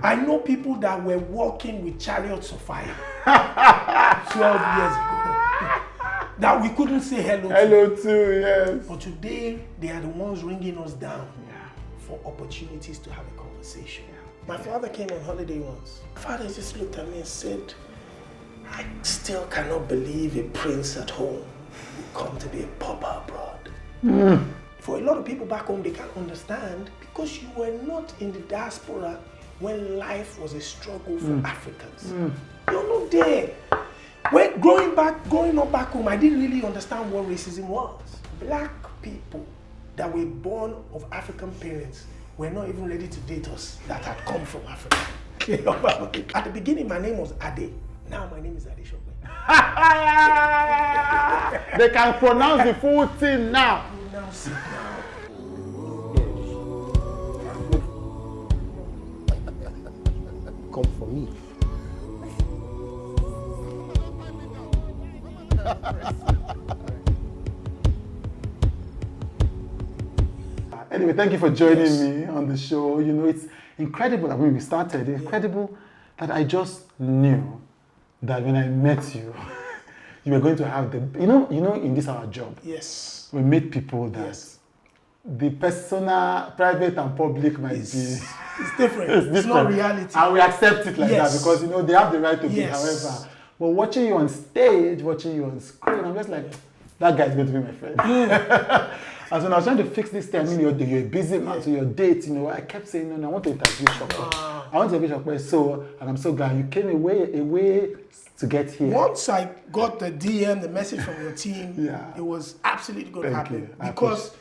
I know people that were walking with chariots of fire 12 years ago that we couldn't say hello to. Hello to, yes. But today, they are the ones ringing us down for opportunities to have a conversation. My father came on holiday once. My father just looked at me and said, I still cannot believe a prince at home would come to be a pauper abroad. For a lot of people back home, they can't understand because you were not in the diaspora when life was a struggle for Africans. You're not there. When growing up back home, I didn't really understand what racism was. Black people that were born of African parents were not even ready to date us that had come from Africa. At the beginning, my name was Ade. Now my name is Adesope. They can pronounce the full thing now. Pronounce it now. Come for me. Anyway, thank you for joining me on the show. You know, it's incredible that when we started, incredible that I just knew that when I met you, you were going to have the, you know, in this our job. Yes. We meet people that the personal, private and public might be. It's different. It's not reality. And we accept it like that because, you know, they have the right to be however. But watching you on stage, watching you on screen, I'm just like, that guy's going to be my friend. And so when I was trying to fix this thing, I mean, you're a busy man, so your date, you know, I kept saying, no, I want to interview Shopsydoo. I want to interview Shopsydoo. So, and I'm so glad you came away to get here. Once I got the DM, the message from your team, it was absolutely going to happen. Because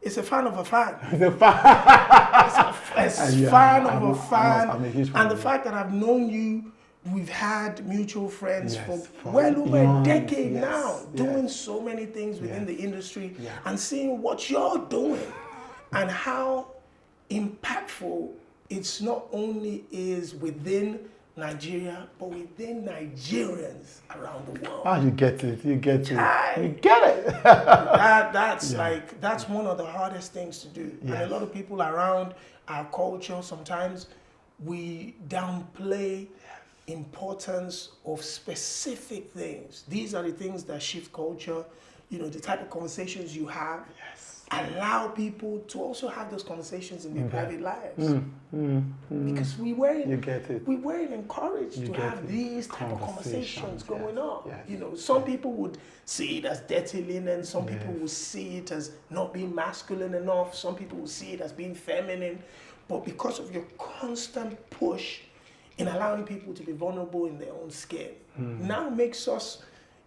it's a fan of a fan. It's a fan. It's a fan of a fan. I'm a huge fan. And the fact that I've known you, we've had mutual friends for well over a decade now, doing so many things within the industry and seeing what you're doing and how impactful it's not only is within Nigeria, but within Nigerians around the world. Oh, you get it. You get it. You get it. That's one of the hardest things to do. And a lot of people around our culture, sometimes we downplay importance of specific things. These are the things that shift culture. You know, the type of conversations you have. Allow people to also have those conversations in their private lives. Because we weren't encouraged to have these type of conversations going on. You know, some people would see it as dirty linen, some people would see it as not being masculine enough, some people would see it as being feminine. But because of your constant push in allowing people to be vulnerable in their own skin, now makes us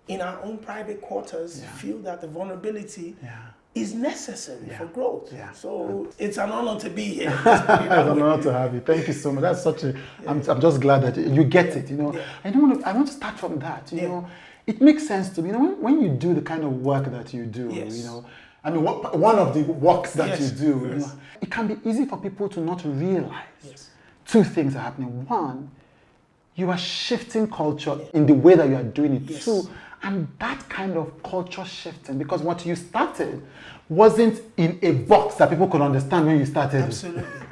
in our own private quarters feel that the vulnerability is necessary for growth. So it's an honor to be here. It's an honor to have you. Thank you so much. That's such a. I'm just glad that you get it. You know, I want to start from that. You know, it makes sense to me. You know, when you do the kind of work that you do, you know, I mean, one of the works that you do, you know, it can be easy for people to not realize two things are happening. One, you are shifting culture in the way that you are doing it. Two, and that kind of culture shifting, because what you started wasn't in a box that people could understand when you started.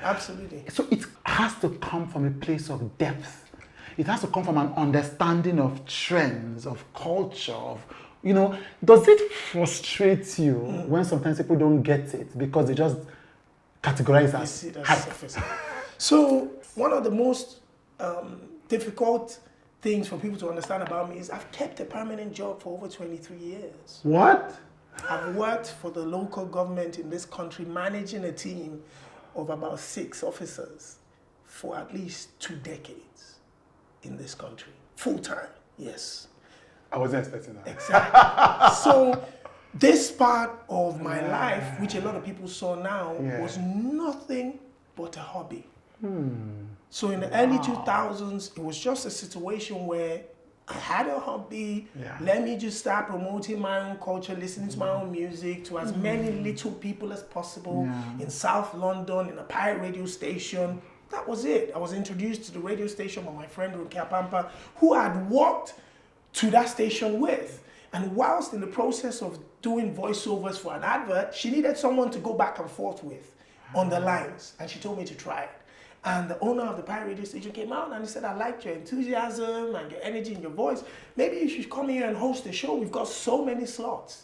Absolutely. So it has to come from a place of depth. It has to come from an understanding of trends, of culture, of, you know, does it frustrate you when sometimes people don't get it because they just categorize as hype? So one of the most difficult things for people to understand about me is I've kept a permanent job for over 23 years. What? I've worked for the local government in this country, managing a team of about 6 officers for at least 2 decades in this country. Full time, yes. I wasn't expecting that. Exactly. So this part of my life, which a lot of people saw now, was nothing but a hobby. So in the early 2000s, it was just a situation where I had a hobby. Let me just start promoting my own culture, listening to my own music to as many little people as possible in South London, in a pirate radio station. That was it. I was introduced to the radio station by my friend Rukia Pampa, who I'd walked to that station with. And whilst in the process of doing voiceovers for an advert, she needed someone to go back and forth with on the lines. And she told me to try it. And the owner of the pirate radio station came out and he said, I liked your enthusiasm and your energy in your voice. Maybe you should come here and host a show. We've got so many slots.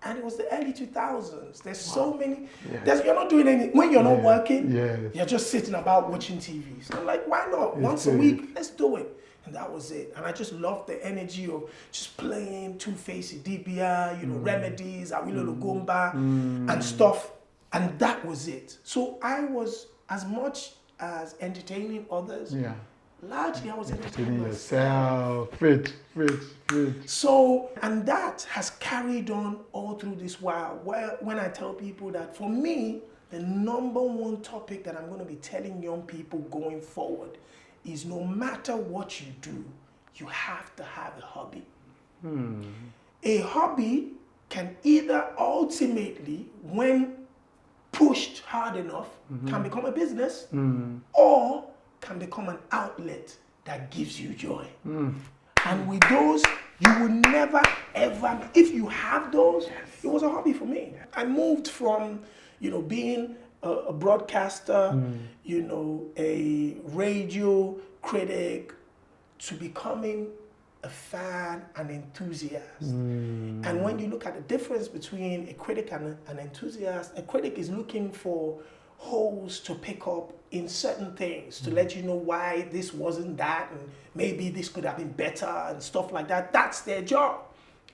And it was the early 2000s. There's so many. You're not doing anything. When you're not working, you're just sitting about watching TV. So I'm like, why not? Once a week, let's do it. And that was it. And I just loved the energy of just playing Two-Face Idibia, Remedies, Awilo Lugumba, and stuff. And that was it. So I was, as much as entertaining others, largely I was entertaining yourself. Fit. So, and that has carried on all through this while. When I tell people that for me, the number one topic that I'm going to be telling young people going forward is no matter what you do, you have to have a hobby. A hobby can either ultimately, when pushed hard enough, can become a business, or can become an outlet that gives you joy. And with those, you will never ever, if you have those, it was a hobby for me. I moved from, being a broadcaster, a radio critic, to becoming a fan and enthusiast. And when you look at the difference between a critic and an enthusiast, a critic is looking for holes to pick up in certain things to let you know why this wasn't that, and maybe this could have been better and stuff like that. That's their job.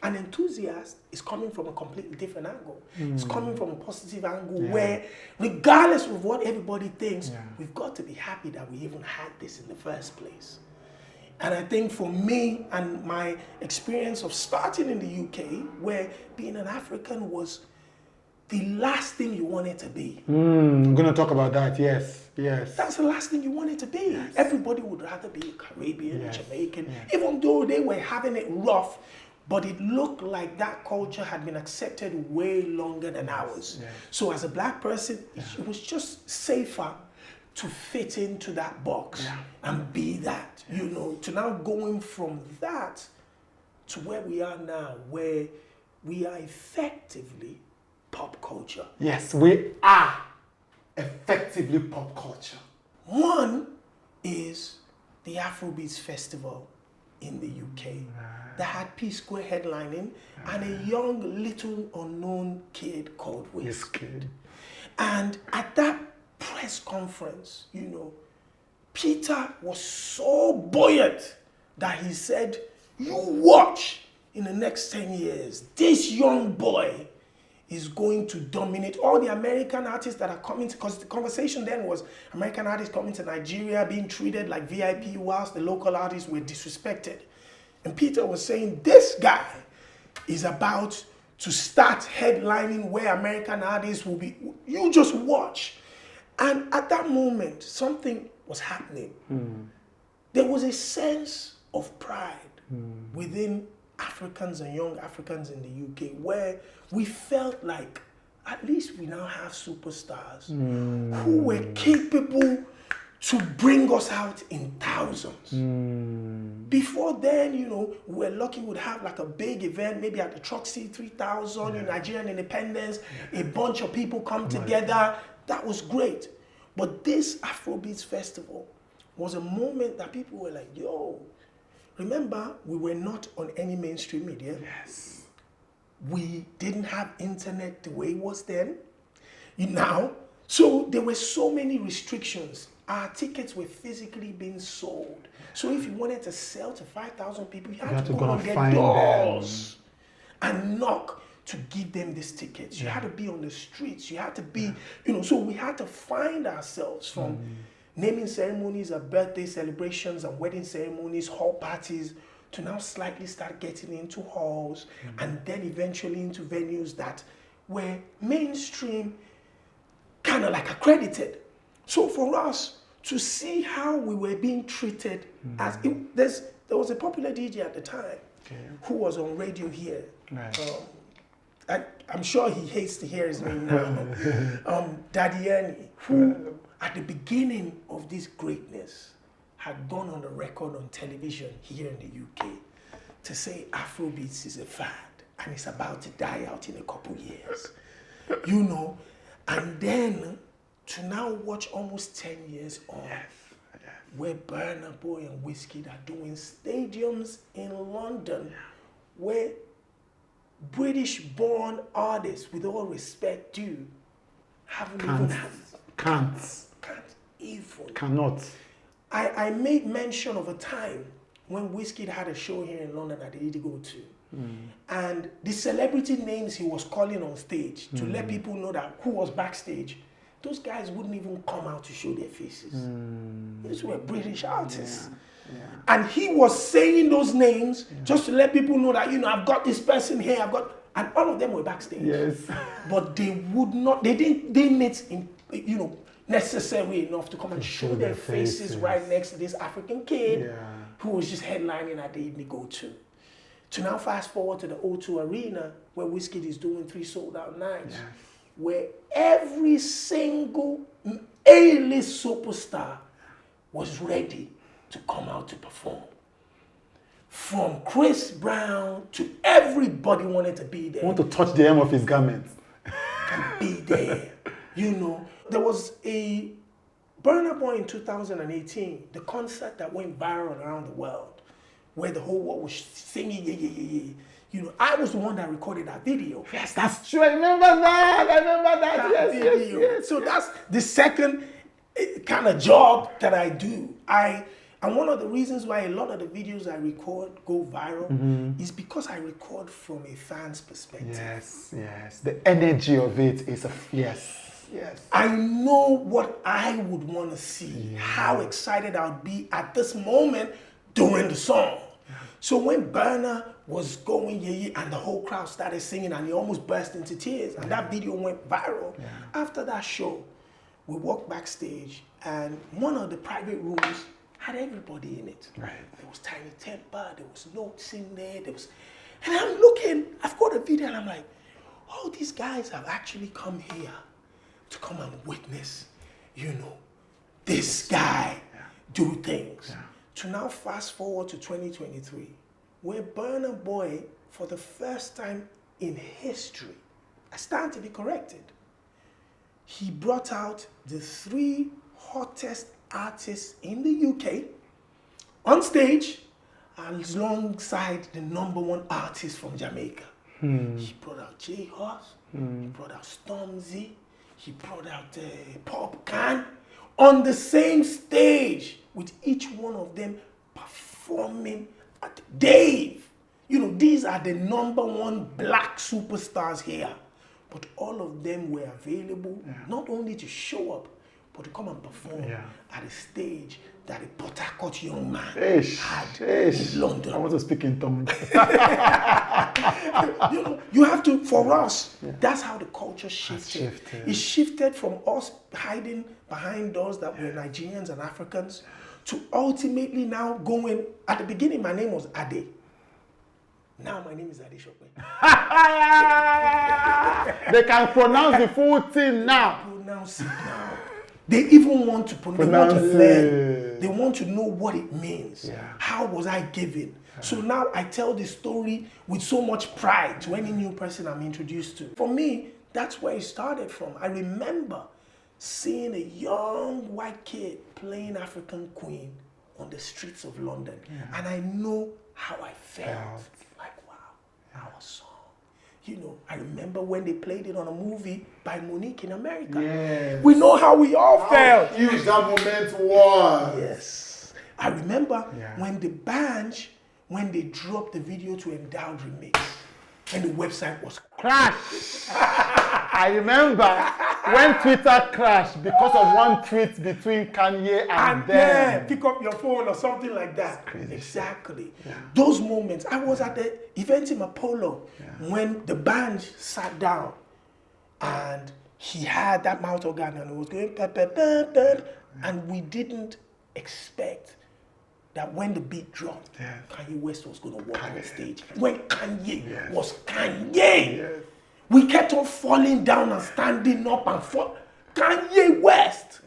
An enthusiast is coming from a completely different angle. It's coming from a positive angle where, regardless of what everybody thinks, we've got to be happy that we even had this in the first place. And I think for me and my experience of starting in the UK, where being an African was the last thing you wanted to be. I'm going to talk about that, yes. That's the last thing you wanted to be. Everybody would rather be a Caribbean, Jamaican, even though they were having it rough, but it looked like that culture had been accepted way longer than ours. So as a black person, it was just safer to fit into that box and be that, to now going from that to where we are now, where we are effectively pop culture. Yes, we are effectively pop culture. One is the Afrobeats Festival in the UK that had Psquare headlining and a young, little unknown kid called Wizkid. And at that press conference, Peter was so buoyant that he said, you watch in the next 10 years, this young boy is going to dominate all the American artists that are coming to, because the conversation then was American artists coming to Nigeria being treated like VIP whilst the local artists were disrespected. And Peter was saying, this guy is about to start headlining where American artists will be. You just watch. And at that moment, something was happening. There was a sense of pride within Africans and young Africans in the UK where we felt like at least we now have superstars who were capable to bring us out in thousands. Before then, we were lucky we'd have like a big event, maybe at the Truxie 3000 in Nigerian independence, a bunch of people come together. That was great. But this Afrobeats Festival was a moment that people were like, yo, remember, we were not on any mainstream media. We didn't have internet the way it was then. Now, so there were so many restrictions. Our tickets were physically being sold. So if you wanted to sell to 5,000 people, you had to go on their doors and knock to give them these tickets. You had to be on the streets. You had to be, so we had to find ourselves from naming ceremonies and birthday celebrations and wedding ceremonies, hall parties, to now slightly start getting into halls and then eventually into venues that were mainstream, kind of like accredited. So for us to see how we were being treated as, there was a popular DJ at the time who was on radio here. I'm sure he hates to hear his name now. Daddy Ernie, who at the beginning of this greatness had gone on the record on television here in the UK to say Afrobeats is a fad and it's about to die out in a couple years. And then to now watch almost 10 years on, where Burna Boy and Wizkid are doing stadiums in London, where British-born artists, with all respect due, cannot. I made mention of a time when Wizkid had a show here in London that they did go to. And the celebrity names he was calling on stage to let people know that who was backstage, those guys wouldn't even come out to show their faces. These were British artists. And he was saying those names just to let people know that, you know, I've got this person here, and all of them were backstage. Yes. But they would not, they didn't it, you know, necessary enough to come and show their faces right next to this African kid who was just headlining at the evening go to. To now fast forward to the O2 Arena, where Wizkid is doing 3 sold-out nights, where every single A-list superstar was ready to come out to perform. From Chris Brown to everybody wanted to be there. Want to touch the hem of his garment. And be there. You know, there was a Burna Boy in 2018, the concert that went viral around the world, where the whole world was singing, You know, I was the one that recorded that video. Yes, that's true. I remember that. Yes. So that's the second kind of job that I do. And one of the reasons why a lot of the videos I record go viral is because I record from a fan's perspective. Yes. The energy of it is yes. I know what I would want to see, how excited I would be at this moment during the song. So when Burna was going and the whole crowd started singing and he almost burst into tears and that video went viral, after that show, we walked backstage and one of the private rooms had everybody in it. Right. There was Tiny Temper, there was Notes in there, and I'm looking, I've got a video and I'm like, oh, these guys have actually come here to come and witness, you know, this guy do things. To now fast forward to 2023, where Burna Boy, for the first time in history, I stand to be corrected, he brought out the 3 hottest artists in the UK on stage alongside the #1 artist from Jamaica. He brought out J Hus, he brought out Stormzy, he brought out Popcan on the same stage with each one of them performing at Theyve. You know, these are the #1 black superstars here. But all of them were available not only to show up, but to come and perform at a stage that a Port Harcourt young man had in London. I want to speak in tongues. You know, you have to, for us, that's how the culture shifted. It shifted from us hiding behind doors that were Nigerians and Africans to ultimately now going, at the beginning my name was Ade. Now my name is Adesope. They can pronounce the full thing now. Pronounce it now. They even want to pronounce, they want to learn. it. They want to know what it means. How was I given? So now I tell the story with so much pride to any new person I'm introduced to. For me, that's where it started from. I remember seeing a young white kid playing African Queen on the streets of London. And I know how I felt. Like, wow, our song. You know, I remember when they played it on a movie by Monique in America. We know how we all felt. How huge that moment was. Yes. I remember when the band, when they dropped the video to Endowed Remix, and the website was crashed. I remember when Twitter crashed because of one tweet between Kanye and them. Pick up your phone or something like that. Exactly. Those moments. I was at the event in Apollo when the band sat down and he had that mouth organ and it was going and we didn't expect that when the beat dropped, Kanye West was going to walk on the stage. When Kanye was Kanye, we kept on falling down and standing up and fall. Kanye West.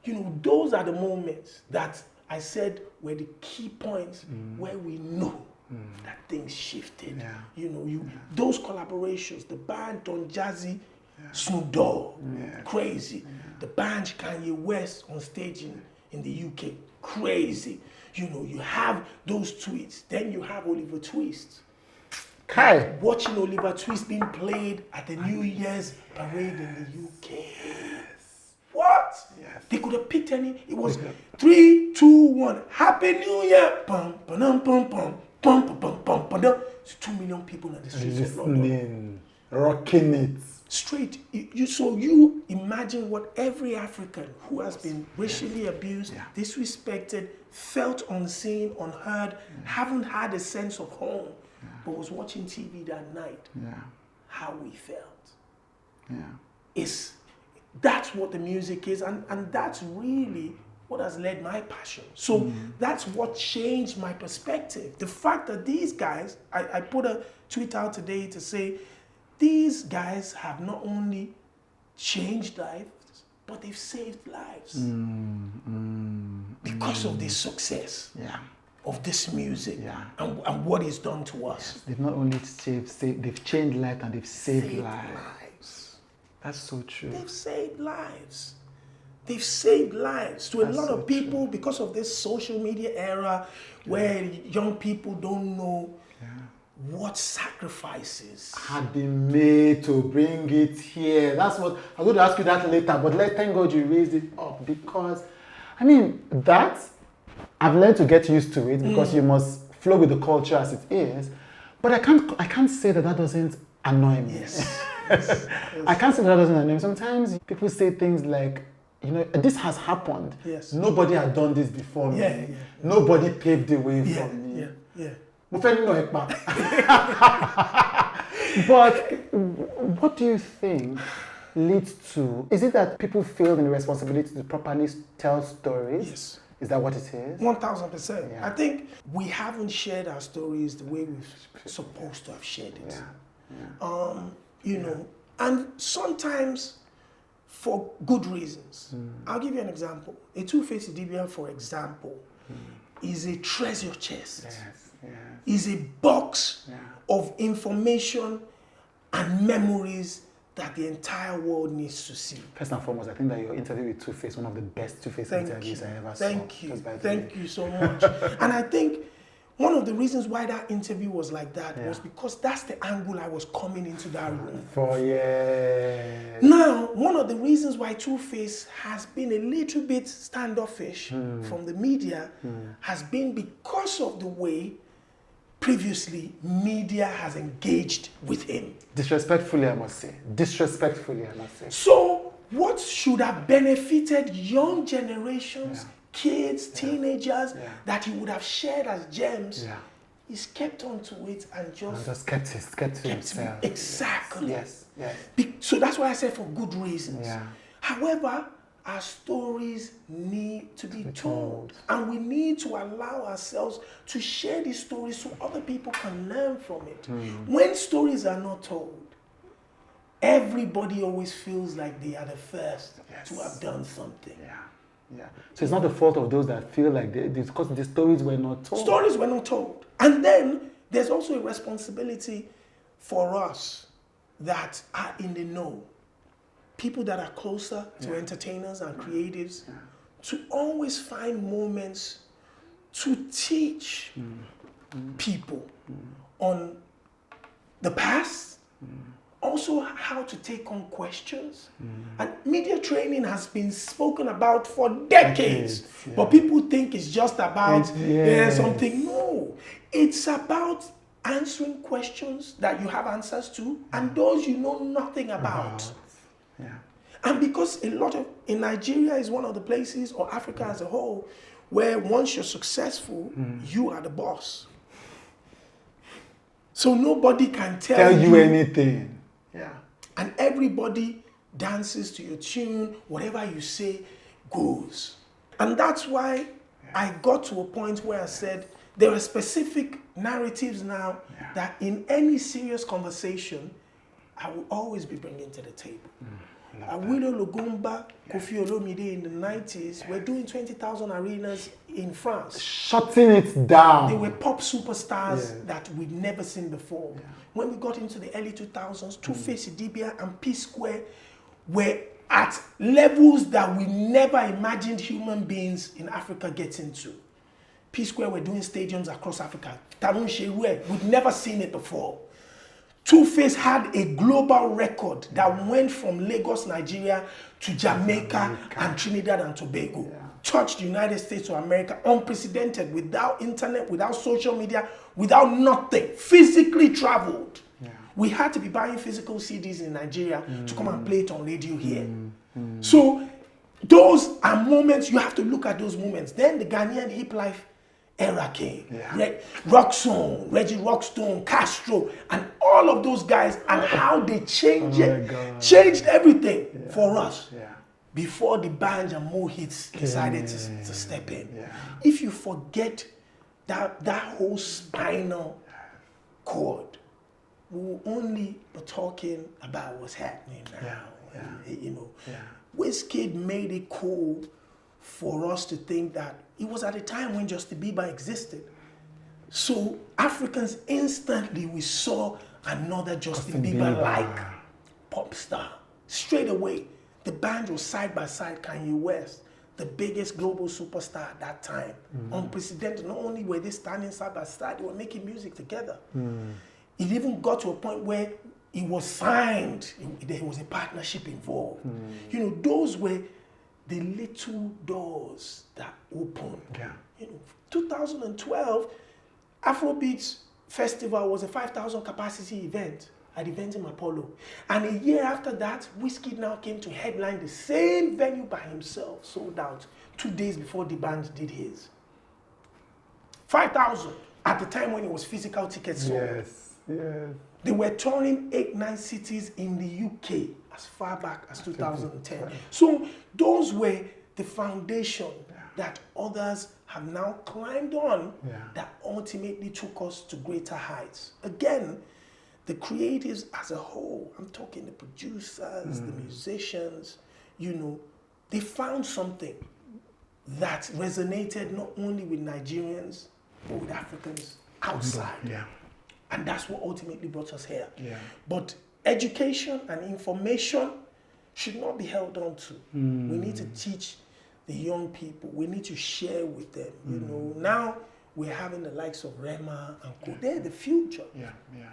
You know, those are the moments that I said were the key points where we know that things shifted. You know, those collaborations, the band Don Jazzy Snoop Dogg, crazy. The band Kanye West on stage in the UK, crazy. You know, you have those tweets. Then you have Oliver Twist. Kai. Watching Oliver Twist being played at the New Year's parade in the UK. What? Yes. They could have picked any. It was 3, 2, 1. Happy New Year. Pum, pum, pum, pum, pum, pum, pum, pum, pum. It's 2 million people in the streets of London. Rocking it. Straight. So you imagine what every African who has been racially abused, disrespected, felt unseen, unheard, haven't had a sense of home, but was watching TV that night. How we felt. That's what the music is, and that's really what has led my passion. So that's what changed my perspective. The fact that these guys, I put a tweet out today to say, these guys have not only changed lives, but they've saved lives because of this success of this music and what it's done to us. They've not only they've changed lives and they've saved lives. That's so true. They've saved lives. They've saved lives to a lot of people because of this social media era where young people don't know what sacrifices had been made to bring it here. That's what I'm going to ask you that later, but thank God you raised it up, because I mean that I've learned to get used to it because you must flow with the culture as it is. But I can't say that doesn't annoy me. Yes. I can't say that doesn't annoy me. Sometimes people say things like, you know, this has happened. Yes. Nobody had done this before me. Yeah. Nobody paved the way for me. But what do you think leads to, is it that people feel in the responsibility to properly tell stories? Yes. Is that what it is? 1000%. I think we haven't shared our stories the way we're supposed to have shared it. You know, and sometimes for good reasons. I'll give you an example. A two-faced Idibia, for example, is a treasure chest. Is a box of information and memories that the entire world needs to see. First and foremost, I think that your interview with Two-Face, one of the best Two-Face interviews I ever saw. Thank you so much. And I think one of the reasons why that interview was like that was because that's the angle I was coming into that room. For years. Now, one of the reasons why Two-Face has been a little bit standoffish from the media has been because of the way previously media has engaged with him. Disrespectfully, I must say. So, what should have benefited young generations, kids, teenagers, that he would have shared as gems, he's kept on to it and just kept to himself. Exactly. Yes. So that's why I said for good reasons. However, our stories need to be told. And we need to allow ourselves to share these stories so other people can learn from it. When stories are not told, everybody always feels like they are the first to have done something. So it's not the fault of those that feel like because the stories were not told. Stories were not told. And then there's also a responsibility for us that are in the know. People that are closer to entertainers and creatives, to always find moments to teach people on the past, also how to take on questions. And media training has been spoken about for decades, but people think it's just about something. No, it's about answering questions that you have answers to and those you know nothing about. And because in Nigeria is one of the places, or Africa as a whole, where once you're successful, you are the boss. So nobody can tell you anything. And everybody dances to your tune, whatever you say goes. And that's why I got to a point where I said, there are specific narratives now that in any serious conversation, I will always be bringing to the table. Awilo Lugumba, Kofi Olomide in the 90s were doing 20,000 arenas in France. Shutting it down. They were pop superstars that we'd never seen before. Yeah. When we got into the early 2000s, Two-Face, Idibia, and Psquare were at levels that we never imagined human beings in Africa getting to. Psquare were doing stadiums across Africa. Tarun Shewe, we'd never seen it before. Two-Face had a global record that went from Lagos, Nigeria to Jamaica and Trinidad and Tobago. Yeah. Touched the United States of America, unprecedented, without internet, without social media, without nothing. Physically traveled. Yeah. We had to be buying physical CDs in Nigeria to come and play it on radio here. So those are moments, you have to look at those moments. Then the Ghanaian hip life era came. Yeah. Rockstone, Reggie Rockstone, Castro, and all of those guys, and how they changed changed everything for us. Yeah. Before the Banj and Mo hits decided to step in. Yeah. If you forget that whole spinal cord, we will only be talking about what's happening now. You know, Wizkid made it cool for us to think that it was at a time when Justin Bieber existed. So Africans instantly, we saw another Justin Bieber-like pop star. Straight away, the band was side by side Kanye West, the biggest global superstar at that time. Unprecedented. Not only were they standing side by side, they were making music together. It even got to a point where it was signed. There was a partnership involved. You know, those were the little doors that opened. Yeah. You know, 2012, Afrobeats Festival was a 5,000 capacity event at Eventim Apollo. And a year after that, Wizkid now came to headline the same venue by himself, sold out 2 days before the band did his. 5,000 at the time when it was physical tickets sold. Yes, yes. They were touring 8-9 cities in the UK as far back as 2010. So those were the foundation that others have now climbed on that ultimately took us to greater heights. Again, the creatives as a whole, I'm talking the producers, the musicians, you know, they found something that resonated not only with Nigerians, but with Africans outside. Yeah. And that's what ultimately brought us here. Yeah. But education and information should not be held on to. We need to teach the young people. We need to share with them. You know, now we're having the likes of Rema and Co. They're the future. Yeah, yeah.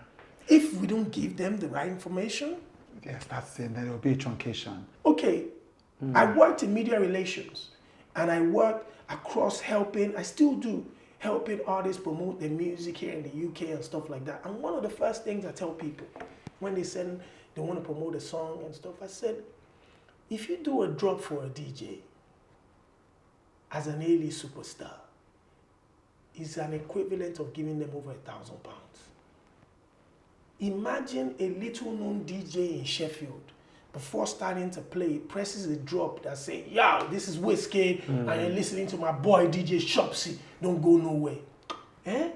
If we don't give them the right information, yes, that's it. Then there will be a truncation. Okay, I worked in media relations, and I worked across helping. I still do. Helping artists promote their music here in the UK and stuff like that. And one of the first things I tell people when they send, they want to promote a song and stuff, I said, if you do a drop for a DJ as an A-list superstar, it's an equivalent of giving them over £1,000. Imagine a little known DJ in Sheffield, before starting to play, presses a drop that says, yo, this is Wizkid, and you're listening to my boy DJ Shopsydoo, don't go nowhere. Eh?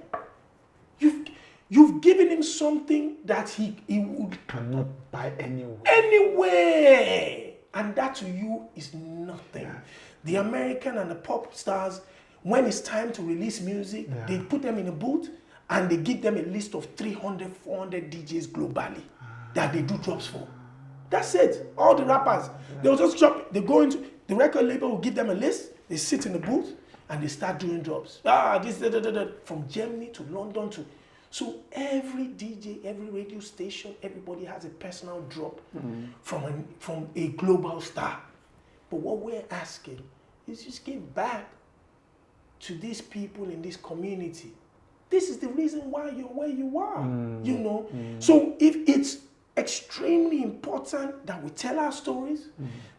You've given him something that he would cannot buy anywhere. Anywhere! And that to you is nothing. Yeah. The American and the pop stars, when it's time to release music, they put them in a booth and they give them a list of 300, 400 DJs globally that they do drops for. That's it. All the rappers, they'll just drop, they go into, the record label will give them a list, they sit in the booth, and they start doing drops. From Germany to London to, so every DJ, every radio station, everybody has a personal drop from a global star. But what we're asking is just give back to these people in this community. This is the reason why you're where you are, you know? So if it's extremely important that we tell our stories,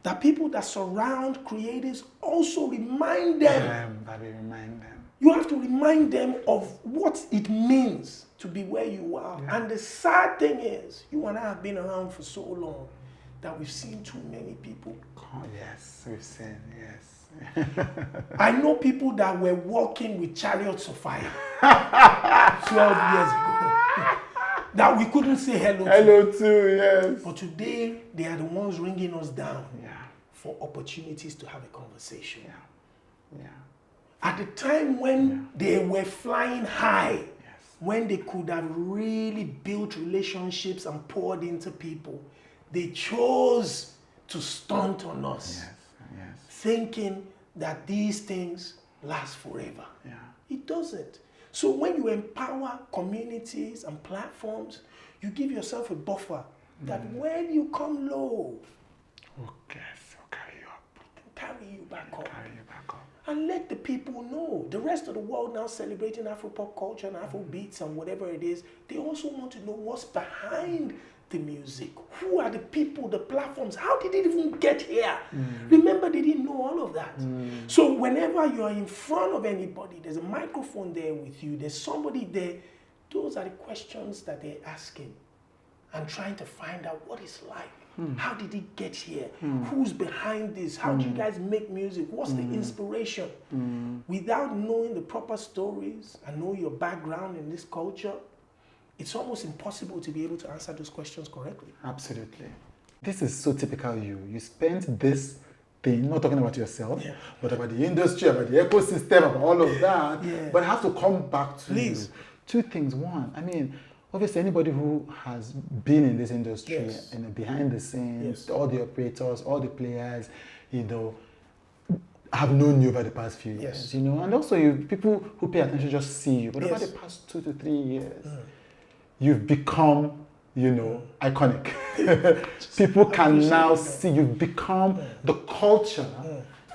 that people that surround creatives also remind them. That we remind them. You have to remind them of what it means to be where you are. Yeah. And the sad thing is, you and I have been around for so long that we've seen too many people. Oh, yes, we've seen, yes. I know people that were walking with chariots of fire 12 years ago. that we couldn't say hello to. Hello too, yes. But today, they are the ones ringing us down Yeah. for opportunities to have a conversation. Yeah. Yeah. At the time when they were flying high, Yes. when they could have really built relationships and poured into people, they chose to stunt on us, Yes. Yes. thinking that these things last forever. Yeah. It doesn't. So when you empower communities and platforms, you give yourself a buffer that when you come low, Okay, so carry you up. carry you back up. Carry you back up. And let the people know. The rest of the world now celebrating Afropop culture and Afrobeats and whatever it is, they also want to know what's behind the music. Who are the people, the platforms? How did it even get here? Remember, they didn't know all of that. So whenever you're in front of anybody, there's a microphone there with you, there's somebody there, those are the questions that they're asking and trying to find out what it's like. How did it get here? Who's behind this? How do you guys make music? What's the inspiration? Without knowing the proper stories and know your background in this culture, it's almost impossible to be able to answer those questions correctly. Absolutely. This is so typical you. You spent this thing, not talking about yourself, but about the industry, about the ecosystem, about all of that. Yeah. But I have to come back to Please. you. Two things. One, I mean, obviously anybody who has been in this industry, Yes. behind the scenes, Yes. all the operators, all the players, have known you over the past few years, Yes. and also people who pay attention just see you. But over Yes. the past 2 to 3 years, you've become, iconic. People can now see you've become the culture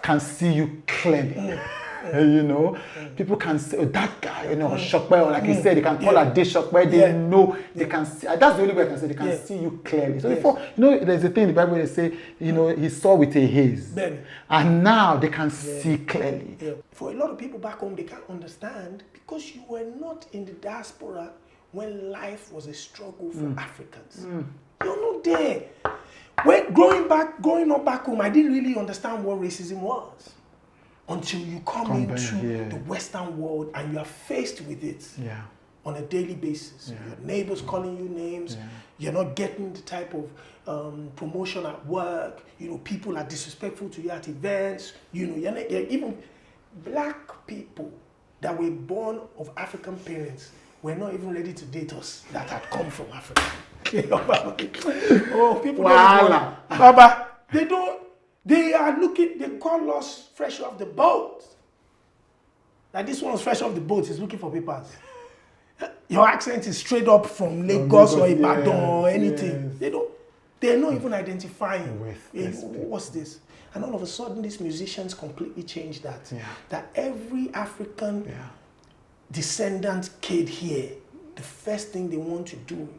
can see you clearly. People can say, oh, that guy, Shopsydoo, or like you said, they can call Adesope, they know, they can see. That's the only way I can say they can see you clearly. So before, there's a thing in the Bible where they say, he saw with a haze. Then, and now they can see clearly. for a lot of people back home, they can't understand because you were not in the diaspora when life was a struggle for Africans. You're not there. When growing up back home, I didn't really understand what racism was until you come into the Western world and you are faced with it on a daily basis. Your neighbors calling you names. You're not getting the type of promotion at work. People are disrespectful to you at events. Even black people that were born of African parents were not even ready to date us that had come from Africa. Oh, people don't. Baba, they are looking, they call us fresh off the boat. Like this one's fresh off the boat, he's looking for papers. Your accent is straight up from Lagos or Ibadan or anything. They're not even identifying what's this. And all of a sudden, these musicians completely changed that. That every African descendant kid here, the first thing they want to do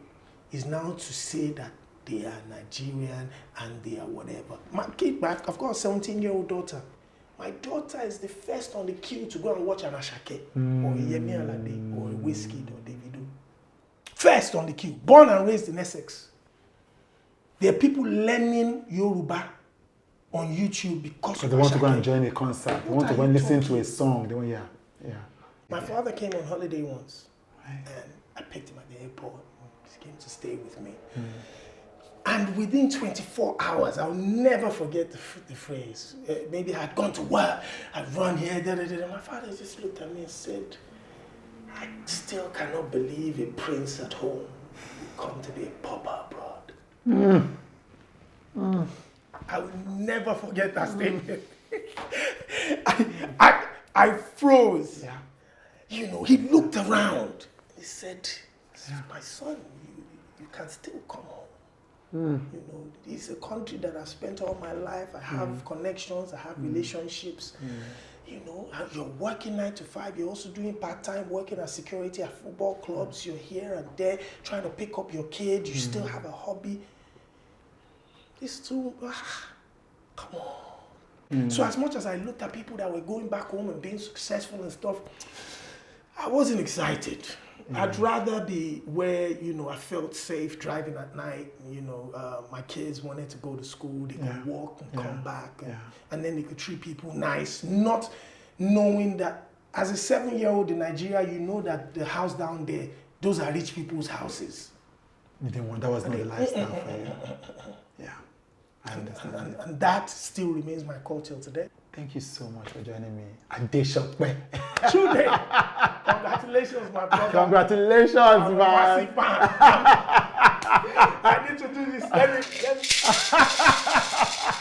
is now to say that they are Nigerian and they are whatever. My kid, I've got a 17-year-old daughter. My daughter is the first on the queue to go and watch an Ashake or a Rema Alade or a Wizkid or Davido. First on the queue, born and raised in Essex. There are people learning Yoruba on YouTube because of they want Ashake. to go and join a concert. They want to go and listen to a song. They want, My father came on holiday once, and I picked him at the airport. He came to stay with me. And within 24 hours, I'll never forget the phrase. Maybe I had gone to work, I'd run here, My father just looked at me and said, I still cannot believe a prince at home would come to be a pauper abroad. I will never forget that statement. I froze. He looked around. He said, my son, you can still come home. It's a country that I've spent all my life. I have connections, I have relationships. You're working 9 to 5, you're also doing part-time working as security at football clubs. You're here and there trying to pick up your kid. You still have a hobby. These two, come on. So as much as I looked at people that were going back home and being successful and stuff, I wasn't excited. I'd rather be where, I felt safe driving at night. My kids wanted to go to school, they could walk and come back. And then they could treat people nice, not knowing that as a 7-year-old in Nigeria, you know that the house down there, those are rich people's houses. You didn't want, that was not the lifestyle for you. Yeah, I understand. And that still remains my culture today. Thank you so much for joining me. Adesope. Chude, congratulations, my brother. Congratulations, I'm a man. massive fan. I need to do this. Let me.